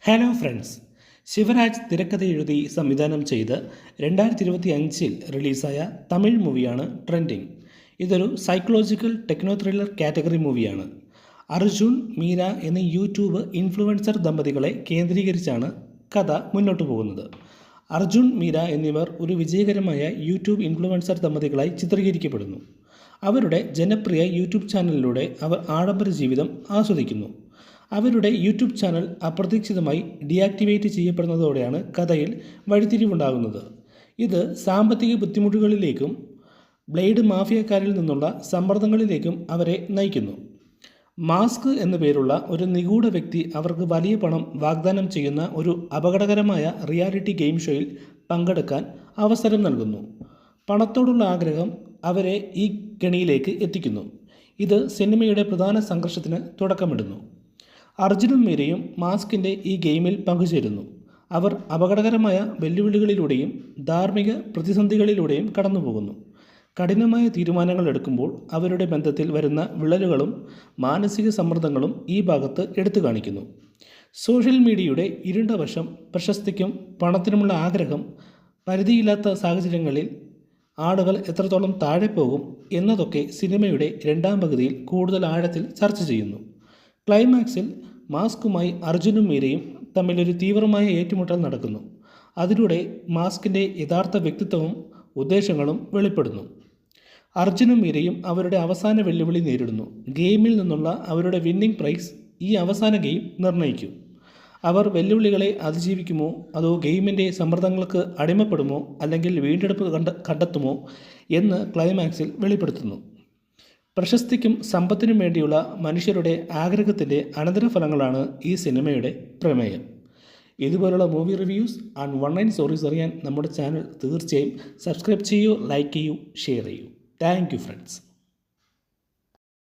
Hello friends, Shivraj തിരക്കഥ എഴുതി സംവിധാനം ചെയ്ത് 2025 റിലീസായ തമിഴ് മൂവിയാണ് ട്രെൻഡിങ്. ഇതൊരു സൈക്കോളജിക്കൽ ടെക്നോ ത്രില്ലർ കാറ്റഗറി മൂവിയാണ്. അർജുൻ, മീര എന്നീ യൂട്യൂബ് ഇൻഫ്ലുവൻസർ ദമ്പതികളെ കേന്ദ്രീകരിച്ചാണ് കഥ മുന്നോട്ട് പോകുന്നത്. അർജുൻ, മീര എന്നിവർ ഒരു വിജയകരമായ യൂട്യൂബ് ഇൻഫ്ലുവൻസർ ദമ്പതികളായി ചിത്രീകരിക്കപ്പെടുന്നു. അവരുടെ ജനപ്രിയ യൂട്യൂബ് ചാനലിലൂടെ അവർ ആഡംബര ജീവിതം ആസ്വദിക്കുന്നു. അവരുടെ യൂട്യൂബ് ചാനൽ അപ്രതീക്ഷിതമായി ഡീആക്ടിവേറ്റ് ചെയ്യപ്പെടുന്നതോടെയാണ് കഥയിൽ വഴിത്തിരിവുണ്ടാകുന്നത്. ഇത് സാമ്പത്തിക ബുദ്ധിമുട്ടുകളിലേക്കും ബ്ലേഡ് മാഫിയക്കാരിൽ നിന്നുള്ള സമ്മർദ്ദങ്ങളിലേക്കും അവരെ നയിക്കുന്നു. മാസ്ക് എന്നു പേരുള്ള ഒരു നിഗൂഢ വ്യക്തി അവർക്ക് വലിയ പണം വാഗ്ദാനം ചെയ്യുന്ന ഒരു അപകടകരമായ റിയാലിറ്റി ഗെയിം ഷോയിൽ പങ്കെടുക്കാൻ അവസരം നൽകുന്നു. പണത്തോടുള്ള ആഗ്രഹം അവരെ ഈ കെണിയിലേക്ക് എത്തിക്കുന്നു. ഇത് സിനിമയുടെ പ്രധാന സംഘർഷത്തിന് തുടക്കമിടുന്നു. അർജുനും മീരയും മാസ്കിൻ്റെ ഈ ഗെയിമിൽ പങ്കുചേരുന്നു. അവർ അപകടകരമായ വെല്ലുവിളികളിലൂടെയും ധാർമ്മിക പ്രതിസന്ധികളിലൂടെയും കടന്നുപോകുന്നു. കഠിനമായ തീരുമാനങ്ങൾ എടുക്കുമ്പോൾ അവരുടെ ബന്ധത്തിൽ വരുന്ന വിള്ളലുകളും മാനസിക സമ്മർദ്ദങ്ങളും ഈ ഭാഗത്ത് എടുത്തു കാണിക്കുന്നു. സോഷ്യൽ മീഡിയയുടെ ഇരുണ്ട വശം, പ്രശസ്തിക്കും പണത്തിനുമുള്ള ആഗ്രഹം, പരിധിയില്ലാത്ത സാഹചര്യങ്ങളിൽ ആളുകൾ എത്രത്തോളം താഴെ പോകും എന്നതൊക്കെ സിനിമയുടെ രണ്ടാം പകുതിയിൽ കൂടുതൽ ആഴത്തിൽ ചർച്ച ചെയ്യുന്നു. ക്ലൈമാക്സിൽ മാസ്കുമായി അർജുനും മീരയും തമ്മിലൊരു തീവ്രമായ ഏറ്റുമുട്ടൽ നടക്കുന്നു. അതിലൂടെ മാസ്കിൻ്റെ യഥാർത്ഥ വ്യക്തിത്വവും ഉദ്ദേശങ്ങളും വെളിപ്പെടുന്നു. അർജുനും മീരയും അവരുടെ അവസാന വെല്ലുവിളി നേരിടുന്നു. ഗെയിമിൽ നിന്നുള്ള അവരുടെ വിന്നിംഗ് പ്രൈസ് ഈ അവസാന ഗെയിം നിർണ്ണയിക്കും. അവർ വെല്ലുവിളികളെ അതിജീവിക്കുമോ അതോ ഗെയിമിൻ്റെ സമ്മർദ്ദങ്ങൾക്ക് അടിമപ്പെടുമോ അല്ലെങ്കിൽ വീണ്ടെടുപ്പ് കണ്ടെത്തുമോ എന്ന് ക്ലൈമാക്സിൽ വെളിപ്പെടുത്തുന്നു. പ്രശസ്തിക്കും സമ്പത്തിനും വേണ്ടിയുള്ള മനുഷ്യരുടെ ആഗ്രഹത്തിൻ്റെ അനന്തരഫലങ്ങളാണ് ഈ സിനിമയുടെ പ്രമേയം. ഇതുപോലുള്ള movie reviews and online stories അറിയാൻ നമ്മുടെ ചാനൽ തീർച്ചയായും സബ്സ്ക്രൈബ് ചെയ്യൂ, ലൈക്ക് ചെയ്യൂ, ഷെയർ ചെയ്യൂ. Thank you friends.